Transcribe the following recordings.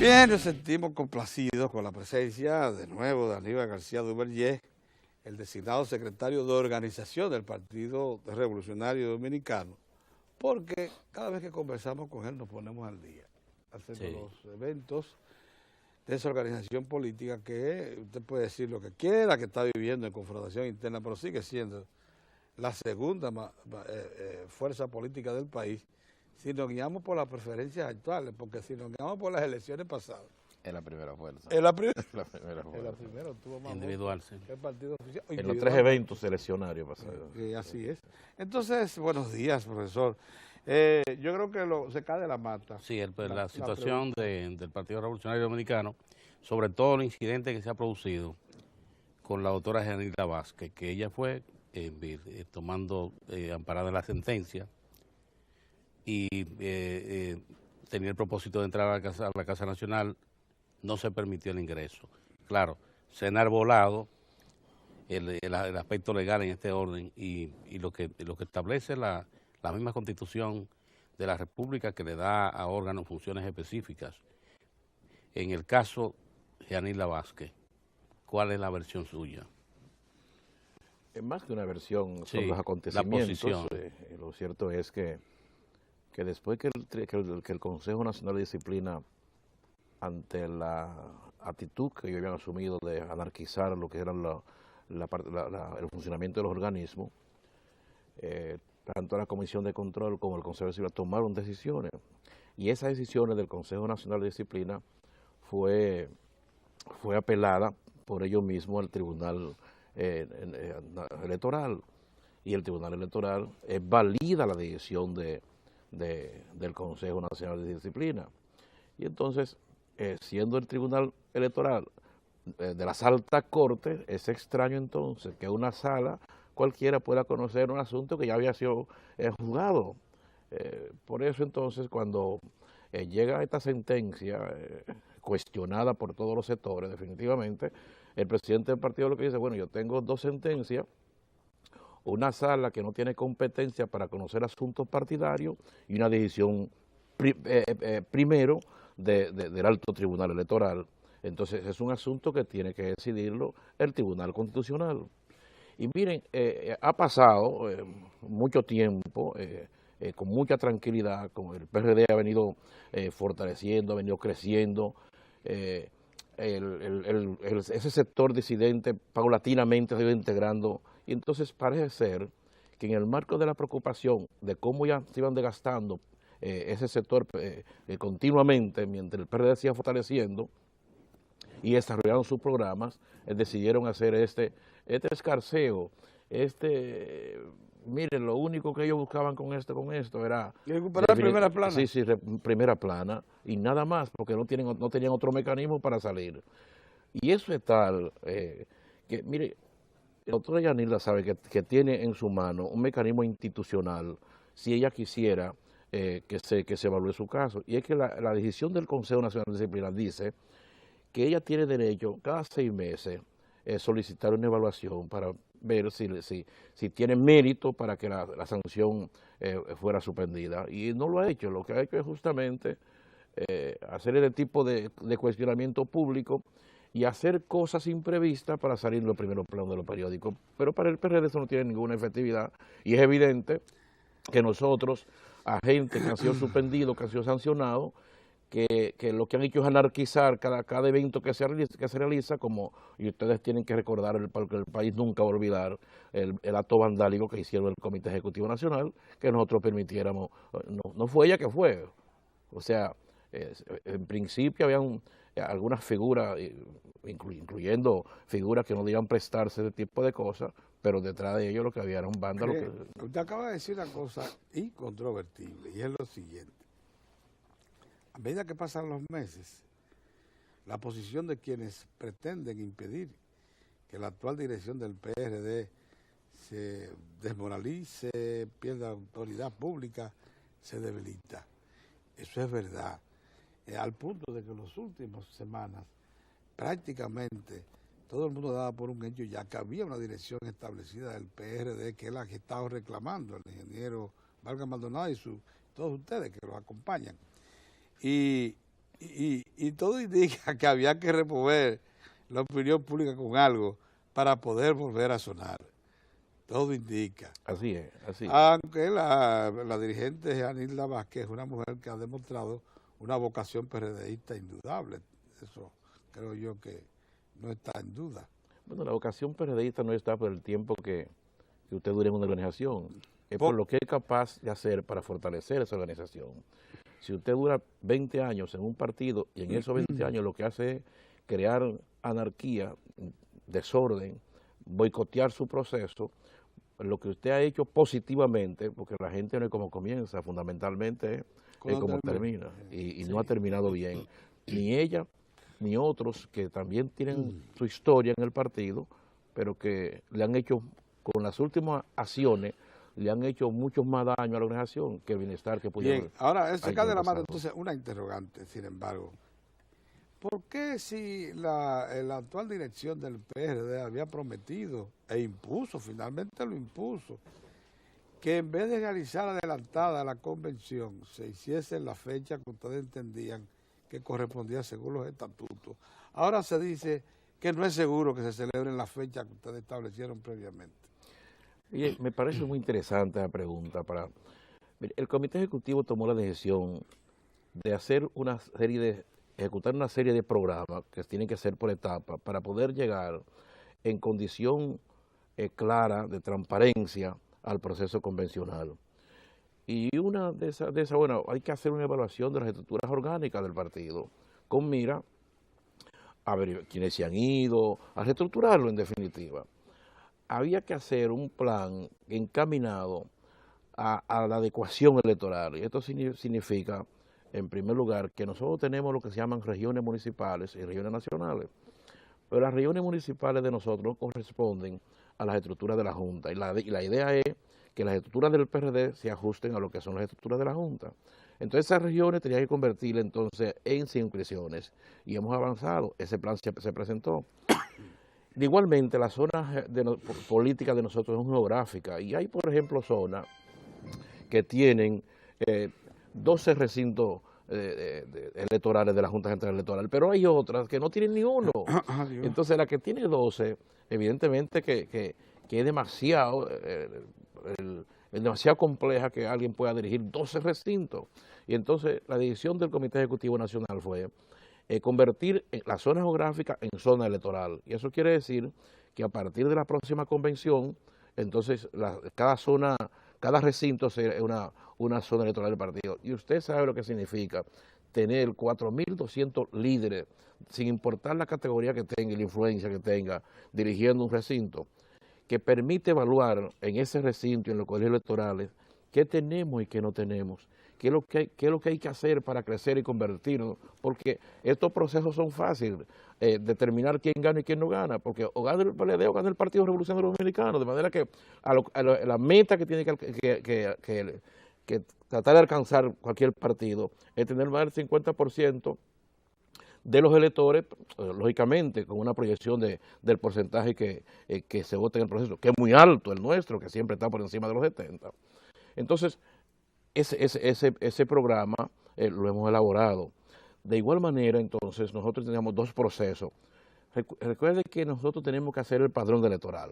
Bien, nos sentimos complacidos con la presencia de nuevo de Aníbal García Duvergé, el designado secretario de organización del Partido Revolucionario Dominicano, porque cada vez que conversamos con él nos ponemos al día, haciendo los eventos de esa organización política que usted puede decir lo que quiera, que está viviendo en confrontación interna, pero sigue siendo la segunda fuerza política del país, si nos guiamos por las preferencias actuales, porque si nos guiamos por las elecciones pasadas. Es la primera fuerza. Es la primera. La primera fuerza. Es la primera, tuvo más individual, votos sí. que el partido oficial. En los 3 eventos seleccionarios pasados. Así es. Entonces, buenos días, profesor. Yo creo que se cae de la mata. Sí, la situación del Partido Revolucionario Dominicano, sobre todo el incidente que se ha producido con la doctora Yanira Vázquez, que ella fue tomando amparada la sentencia y tenía el propósito de entrar a la Casa Nacional, no se permitió el ingreso. Claro, se ha enarbolado el aspecto legal en este orden y lo que establece la misma Constitución de la República, que le da a órganos funciones específicas. En el caso de Yanira Vázquez, ¿cuál es la versión suya? Más que una versión Sí, sobre los acontecimientos, la posición. Lo cierto es que después que el Consejo Nacional de Disciplina, ante la actitud que ellos habían asumido de anarquizar lo que era el funcionamiento de los organismos, tanto la Comisión de Control como el Consejo de Disciplina tomaron decisiones, y esas decisiones del Consejo Nacional de Disciplina fue apelada por ellos mismos al Tribunal Electoral, y el Tribunal Electoral valida la decisión del Consejo Nacional de Disciplina. Y entonces, siendo el Tribunal Electoral de las altas cortes, es extraño entonces que una sala cualquiera pueda conocer un asunto que ya había sido juzgado. Por eso entonces, cuando llega esta sentencia cuestionada por todos los sectores, definitivamente, el presidente del partido lo que dice, bueno, yo tengo 2 sentencias, una sala que no tiene competencia para conocer asuntos partidarios y una decisión primero del alto tribunal electoral. Entonces es un asunto que tiene que decidirlo el Tribunal Constitucional. Y miren, ha pasado mucho tiempo, con mucha tranquilidad, como el PRD ha venido fortaleciendo, ha venido creciendo, ese sector disidente paulatinamente se ha ido integrando, y entonces parece ser que en el marco de la preocupación de cómo ya se iban desgastando ese sector continuamente, mientras el PRD se iba fortaleciendo y desarrollaron sus programas, decidieron hacer este escarceo, miren, lo único que ellos buscaban con esto era recuperar primera plana. Sí, primera plana, y nada más, porque no tenían otro mecanismo para salir. Y eso es tal, que mire, la doctora Yanira sabe que tiene en su mano un mecanismo institucional, si ella quisiera que se evalúe su caso. Y es que la decisión del Consejo Nacional de Disciplina dice que ella tiene derecho cada 6 meses solicitar una evaluación para ver si tiene mérito para que la sanción fuera suspendida. Y no lo ha hecho. Lo que ha hecho es justamente hacer ese tipo de cuestionamiento público y hacer cosas imprevistas para salir en los primeros planos de los periódicos. Pero para el PRD eso no tiene ninguna efectividad, y es evidente que nosotros, agentes que han sido suspendidos, que han sido sancionados, que lo que han hecho es anarquizar cada evento que se realiza, y ustedes tienen que recordar, porque el país nunca va a olvidar el acto vandálico que hicieron el Comité Ejecutivo Nacional, que nosotros permitiéramos, no fue ella que fue, o sea, en principio habían algunas figuras, incluyendo figuras que no debían prestarse ese tipo de cosas, pero detrás de ellos lo que había era un vándalo. Usted acaba de decir una cosa incontrovertible, y es lo siguiente. A medida que pasan los meses, la posición de quienes pretenden impedir que la actual dirección del PRD se desmoralice, pierda autoridad pública, se debilita. Eso es verdad. Al punto de que en las últimas semanas prácticamente todo el mundo daba por un hecho ya que había una dirección establecida del PRD, que es la que he estado reclamando, el ingeniero Vargas Maldonado y todos ustedes que los acompañan. Y y todo indica que había que remover la opinión pública con algo para poder volver a sonar. Todo indica. Así es, así es. Aunque la dirigente Yanilda Vázquez es una mujer que ha demostrado una vocación PRDista indudable. Eso creo yo que no está en duda. Bueno, la vocación PRDista no está por el tiempo que usted dure en una organización, es por lo que es capaz de hacer para fortalecer esa organización. Si usted dura 20 años en un partido y en esos 20 años lo que hace es crear anarquía, desorden, boicotear su proceso, lo que usted ha hecho positivamente, porque la gente no es como comienza, fundamentalmente es como termina, y no ha terminado bien. Ni ella, ni otros que también tienen su historia en el partido, pero que le han hecho, con las últimas acciones, le han hecho mucho más daño a la organización que el bienestar que pudieron. Bien, ahora, se cae de la mano entonces una interrogante, sin embargo. ¿Por qué si la actual dirección del PRD había prometido e impuso, finalmente lo impuso, que en vez de realizar adelantada la convención, se hiciese en la fecha que ustedes entendían que correspondía según los estatutos? Ahora se dice que no es seguro que se celebre en la fecha que ustedes establecieron previamente. Y me parece muy interesante la pregunta. El Comité Ejecutivo tomó la decisión de hacer ejecutar una serie de programas que tienen que ser por etapas para poder llegar en condición clara de transparencia al proceso convencional. Y una de esas, bueno, hay que hacer una evaluación de las estructuras orgánicas del partido, con mira a ver quiénes se han ido, a reestructurarlo en definitiva. Había que hacer un plan encaminado a la adecuación electoral, y esto significa, en primer lugar, que nosotros tenemos lo que se llaman regiones municipales y regiones nacionales, pero las regiones municipales de nosotros corresponden a las estructuras de la Junta, y la idea es que las estructuras del PRD se ajusten a lo que son las estructuras de la Junta. Entonces esas regiones tenían que convertirlas entonces en circunscripciones, y hemos avanzado, ese plan se presentó. Igualmente, las zonas políticas de nosotros son geográficas, y hay, por ejemplo, zonas que tienen 12 recintos electorales de la Junta Central Electoral, pero hay otras que no tienen ni uno. Entonces, la que tiene 12, evidentemente que es demasiado, es demasiado compleja que alguien pueda dirigir 12 recintos. Y entonces, la decisión del Comité Ejecutivo Nacional fue convertir la zona geográfica en zona electoral. Y eso quiere decir que a partir de la próxima convención, entonces cada recinto será una zona electoral del partido. Y usted sabe lo que significa tener 4.200 líderes, sin importar la categoría que tenga y la influencia que tenga, dirigiendo un recinto, que permite evaluar en ese recinto y en los colegios electorales qué tenemos y qué no tenemos. ¿Qué es lo que hay que hacer para crecer y convertirnos? Porque estos procesos son fáciles, determinar quién gana y quién no gana, porque o gana el PLD o gana el Partido Revolucionario Dominicano, de manera que la meta que tiene que tratar de alcanzar cualquier partido es tener más del 50% de los electores, lógicamente, con una proyección del porcentaje que se vote en el proceso, que es muy alto el nuestro, que siempre está por encima de los 70. Entonces, ese programa lo hemos elaborado. De igual manera, entonces, nosotros tenemos dos procesos. Recuerde que nosotros tenemos que hacer el padrón electoral,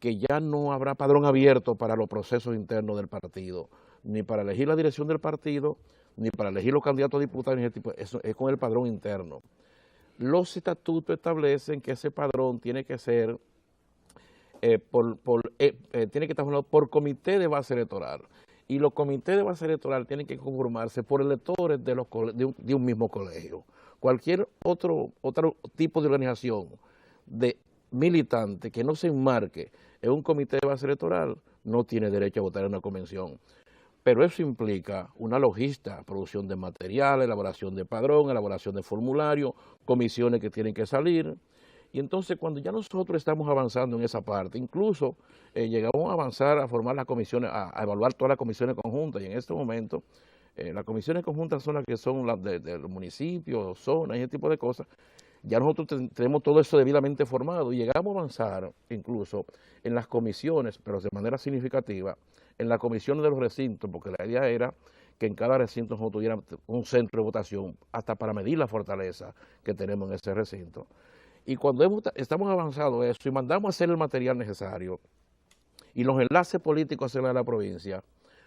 que ya no habrá padrón abierto para los procesos internos del partido, ni para elegir la dirección del partido, ni para elegir los candidatos a diputados, ni ese tipo, eso es con el padrón interno. Los estatutos establecen que ese padrón tiene que ser tiene que estar formado por comité de base electoral. Y los comités de base electoral tienen que conformarse por electores de un mismo colegio. Cualquier otro tipo de organización de militante que no se enmarque en un comité de base electoral no tiene derecho a votar en una convención. Pero eso implica una logística, producción de material, elaboración de padrón, elaboración de formulario, comisiones que tienen que salir. Y entonces, cuando ya nosotros estamos avanzando en esa parte, incluso llegamos a avanzar a formar las comisiones, a evaluar todas las comisiones conjuntas, y en este momento las comisiones conjuntas son las que son las de los municipios, zonas, y ese tipo de cosas. Ya nosotros tenemos todo eso debidamente formado y llegamos a avanzar incluso en las comisiones, pero de manera significativa, en las comisiones de los recintos, porque la idea era que en cada recinto nosotros tuviéramos un centro de votación, hasta para medir la fortaleza que tenemos en ese recinto. Y cuando estamos avanzando eso y mandamos a hacer el material necesario y los enlaces políticos hacia la provincia,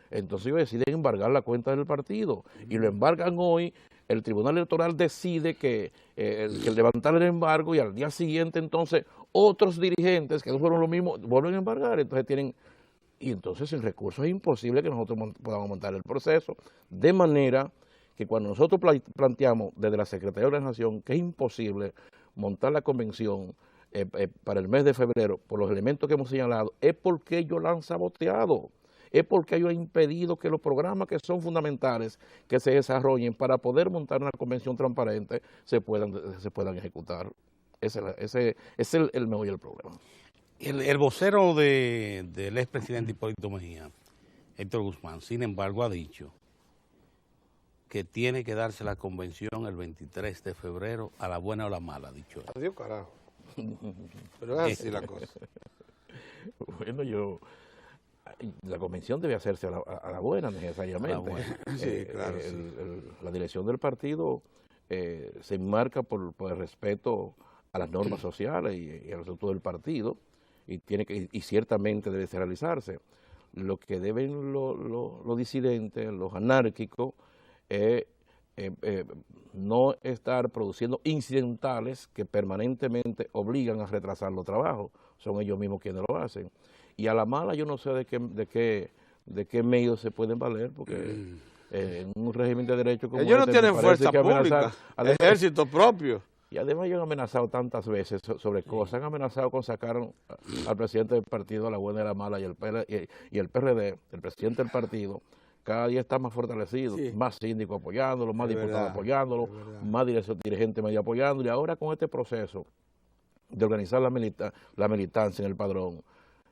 entonces ellos deciden embargar la cuenta del partido y lo embargan hoy. El Tribunal Electoral decide que levantar el embargo y al día siguiente entonces otros dirigentes que no fueron lo mismo vuelven a embargar, y entonces sin recursos es imposible que nosotros podamos montar el proceso, de manera que cuando nosotros planteamos desde la Secretaría de Organización que es imposible montar la convención para el mes de febrero por los elementos que hemos señalado, es porque ellos la han saboteado. Es porque ellos han impedido que los programas que son fundamentales que se desarrollen para poder montar una convención transparente se puedan ejecutar. Ese es el meollo del problema. El vocero del expresidente Hipólito Mejía, Héctor Guzmán, sin embargo, ha dicho que tiene que darse la convención el 23 de febrero, a la buena o la mala, ha dicho él. Adiós, carajo. Pero es así la cosa. Bueno, la convención debe hacerse a la buena necesariamente. A la buena. Sí, claro. La dirección del partido se enmarca por el respeto a las normas sociales y al estatuto del partido y ciertamente debe realizarse. Lo que deben los disidentes, los anárquicos, es no estar produciendo incidentales que permanentemente obligan a retrasar los trabajos. Son ellos mismos quienes lo hacen. Y a la mala yo no sé de qué medios se pueden valer, porque en un régimen de derecho como ellos no tienen fuerza pública, ejército propio. Y además ellos han amenazado tantas veces sobre cosas, han amenazado con sacar al presidente del partido a la buena y a la mala, y el PRD, el presidente del partido, cada día está más fortalecido, más síndico apoyándolo, más diputados apoyándolo, más dirigentes medio apoyándolo, y ahora con este proceso de organizar la militancia en el padrón,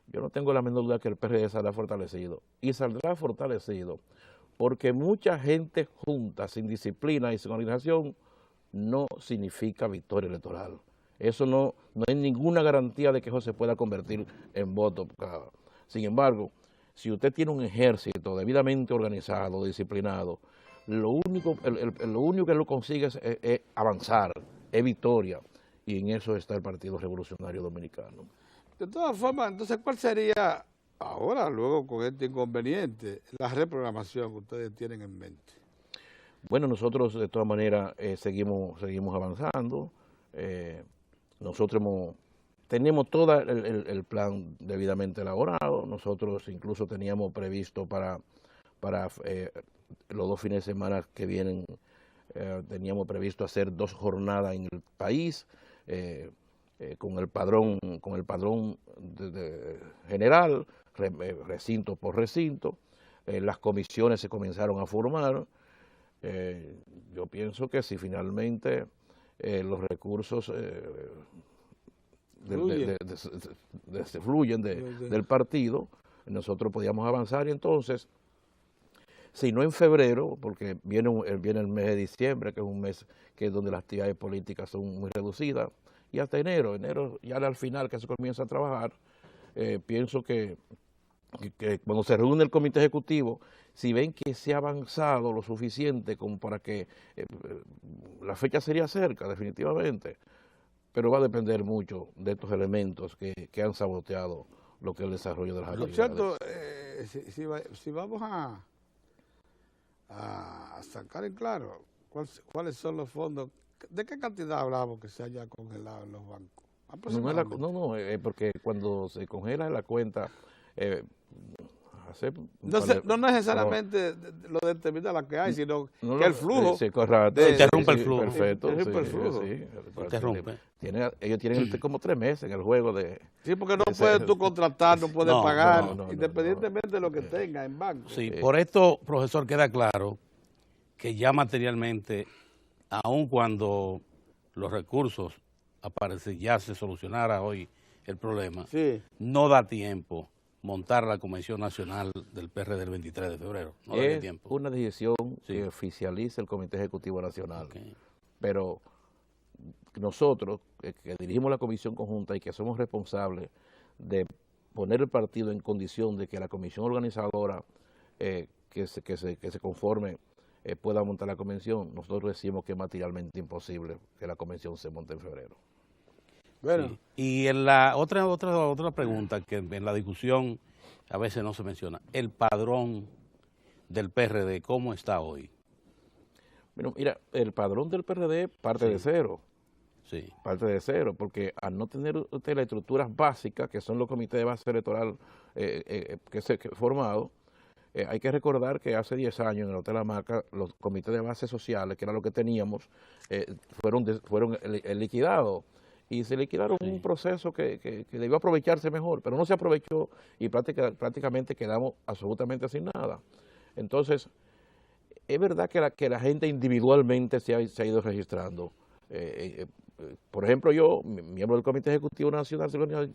yo no tengo la menor duda que el PRD saldrá fortalecido, y saldrá fortalecido porque mucha gente junta, sin disciplina y sin organización, no significa victoria electoral. Eso no hay ninguna garantía de que eso se pueda convertir en voto. Sin embargo, si usted tiene un ejército debidamente organizado, disciplinado, lo único que lo consigue es avanzar, es victoria, y en eso está el Partido Revolucionario Dominicano. De todas formas, entonces, ¿cuál sería ahora, luego con este inconveniente, la reprogramación que ustedes tienen en mente? Bueno, nosotros de todas maneras seguimos avanzando. Nosotros tenemos todo el plan debidamente elaborado. Nosotros incluso teníamos previsto para los 2 fines de semana que vienen, teníamos previsto hacer 2 jornadas en el país, con el padrón general, recinto por recinto. Las comisiones se comenzaron a formar. Yo pienso que si finalmente los recursos fluyen del partido, nosotros podíamos avanzar, y entonces, si no en febrero, porque viene el mes de diciembre, que es un mes que es donde las actividades políticas son muy reducidas, y hasta enero ya al final que se comienza a trabajar, pienso que cuando se reúne el comité ejecutivo, si ven que se ha avanzado lo suficiente como para que la fecha sería cerca, definitivamente, pero va a depender mucho de estos elementos que han saboteado lo que es el desarrollo de las actividades. Lo cierto, si vamos a sacar en claro cuáles son los fondos, ¿de qué cantidad hablamos que se haya congelado en los bancos? No, porque cuando se congela la cuenta, no necesariamente lo determina la que hay, sino que el flujo. Interrumpe el flujo. Perfecto. Interrumpe. Ellos tienen como 3 meses en el juego de... Sí, porque no puedes tú contratar, no puedes pagar, independientemente de lo que tenga en banco. Sí, por esto, profesor, queda claro que ya materialmente, aun cuando los recursos aparecen, ya se solucionara hoy el problema, no da tiempo montar la Convención Nacional del PRD del 23 de febrero. No da tiempo. Una decisión que oficializa el Comité Ejecutivo Nacional. Pero nosotros, que dirigimos la comisión conjunta y que somos responsables de poner el partido en condición de que la comisión organizadora, que que se conforme pueda montar la convención. Nosotros decimos que es materialmente imposible que la convención se monte en febrero. Bueno, Sí. Y en la otra pregunta que en la discusión a veces no se menciona, el padrón del PRD, ¿cómo está hoy? Bueno, mira, el padrón del PRD parte de cero. Sí. Parte de cero, porque al no tener usted las estructuras básicas, que son los comités de base electoral formados, hay que recordar que hace 10 años en el Hotel La Hamaca, los comités de base sociales, que era lo que teníamos, fueron liquidados. Y se liquidaron un proceso que debió aprovecharse mejor, pero no se aprovechó y prácticamente quedamos absolutamente sin nada. Entonces, es verdad que la gente individualmente se ha ido registrando. Por ejemplo, yo, miembro del Comité Ejecutivo Nacional,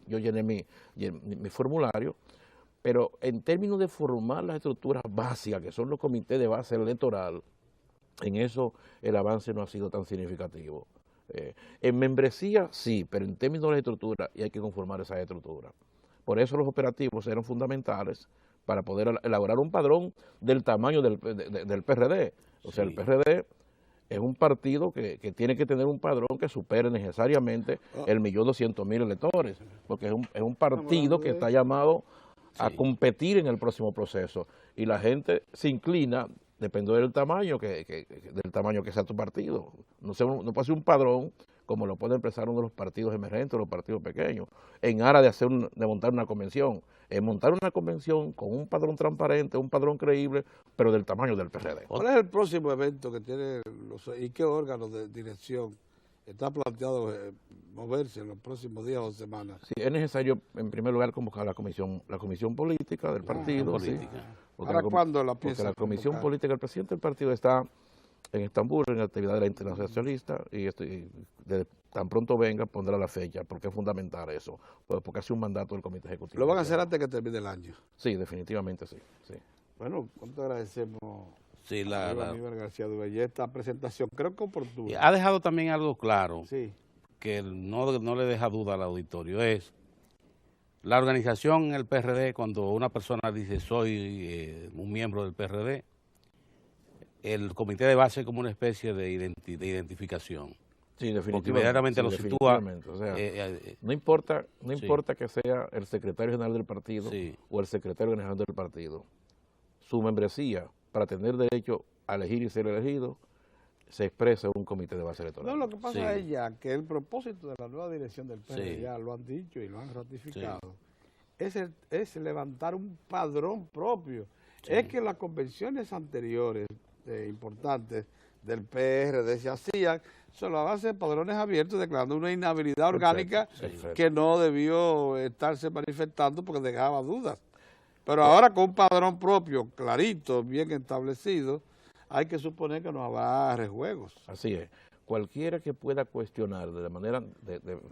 yo llené mi formulario, pero en términos de formar las estructuras básicas, que son los comités de base electoral, en eso el avance no ha sido tan significativo. En membresía sí, pero en términos de la estructura, y hay que conformar esa estructura. Por eso los operativos eran fundamentales para poder elaborar un padrón del tamaño del PRD. O sea, el PRD es un partido que tiene que tener un padrón que supere necesariamente el 1.200.000 electores, porque es un partido que está llamado a competir en el próximo proceso. Y la gente se inclina, depende del tamaño que sea tu partido. No puede ser un padrón como lo puede empezar uno de los partidos emergentes, los partidos pequeños, en aras de montar una convención. Montar una convención con un padrón transparente, un padrón creíble, pero del tamaño del PRD. ¿cuál es el próximo evento que tiene y qué órganos de dirección está planteado moverse en los próximos días o semanas? Sí, es necesario, en primer lugar, convocar la comisión política del partido. ¿Para cuándo la piensa? Porque la comisión política, el presidente del partido está en Estambul, en la actividad de la Internacional Socialista, y tan pronto venga pondrá la fecha, porque es fundamental eso, porque hace un mandato del Comité Ejecutivo. ¿Lo van a hacer antes que termine el año? Sí, definitivamente sí. Bueno, ¿cuánto agradecemos Sí, a Aníbal García Duvallet esta presentación? Creo que oportuna. Ha dejado también algo claro, Sí. que no le deja duda al auditorio, es la organización en el PRD, cuando una persona dice soy un miembro del PRD, el comité de base es como una especie de identificación. Sí, definitivamente. Porque inmediatamente lo sitúa. O sea, no importa que sea el secretario general del partido o el secretario general del partido. Su membresía, para tener derecho a elegir y ser elegido, se expresa en un comité de base electoral. No, lo que pasa es ya que el propósito de la nueva dirección del PRD, ya lo han dicho y lo han ratificado, es levantar un padrón propio. Es que las convenciones anteriores importantes del PRD se hacían sobre la base de padrones abiertos, declarando una inhabilidad orgánica que no debió estarse manifestando porque dejaba dudas. Pero ahora con un padrón propio, clarito, bien establecido, hay que suponer que no habrá rejuegos. Así es. Cualquiera que pueda cuestionar de manera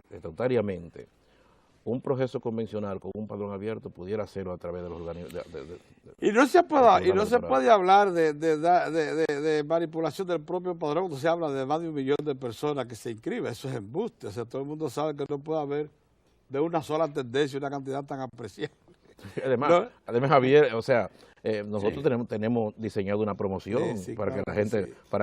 estatutariamente un proceso convencional con un padrón abierto pudiera hacerlo a través de los organismos. Y no se puede hablar de manipulación del propio padrón cuando se habla de más de 1 millón de personas que se inscriben. Eso es embuste. O sea, todo el mundo sabe que no puede haber de una sola tendencia una cantidad tan apreciable. Además, Javier, o sea, nosotros tenemos diseñado una promoción para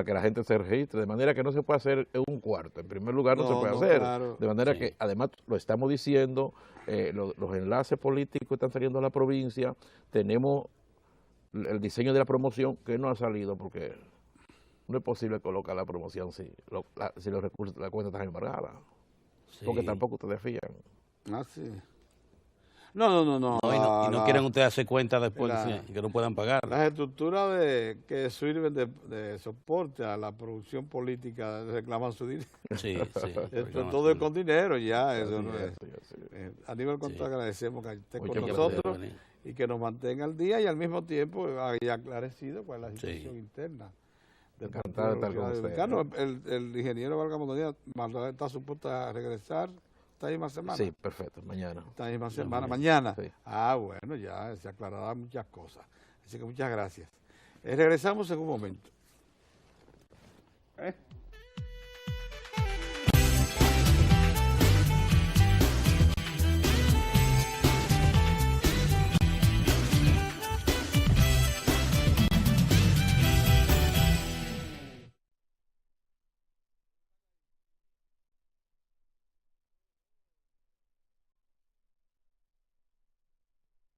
que la gente se registre, de manera que no se puede hacer en un cuarto. En primer lugar, no se puede hacer. Claro. De manera que, además, lo estamos diciendo, los enlaces políticos están saliendo a la provincia, tenemos el diseño de la promoción que no ha salido porque no es posible colocar la promoción si los recursos de la cuenta están embargadas. Porque tampoco ustedes fían. Ah, sí. No. Y no quieren ustedes hacer cuenta después que no puedan pagar. Las estructuras que sirven de soporte a la producción política reclaman su dinero. Sí. Todo es con dinero ya. Aníbal, cuánto agradecemos que esté con nosotros y que nos mantenga al día y al mismo tiempo haya aclarecido cuál es la situación interna del Partido Dominicano. El ingeniero Vargas Mondonía está supuesto a regresar esta misma semana. Sí, perfecto, mañana. Esta misma semana, mañana. Sí. Bueno, ya se aclararán muchas cosas. Así que muchas gracias. Regresamos en un momento.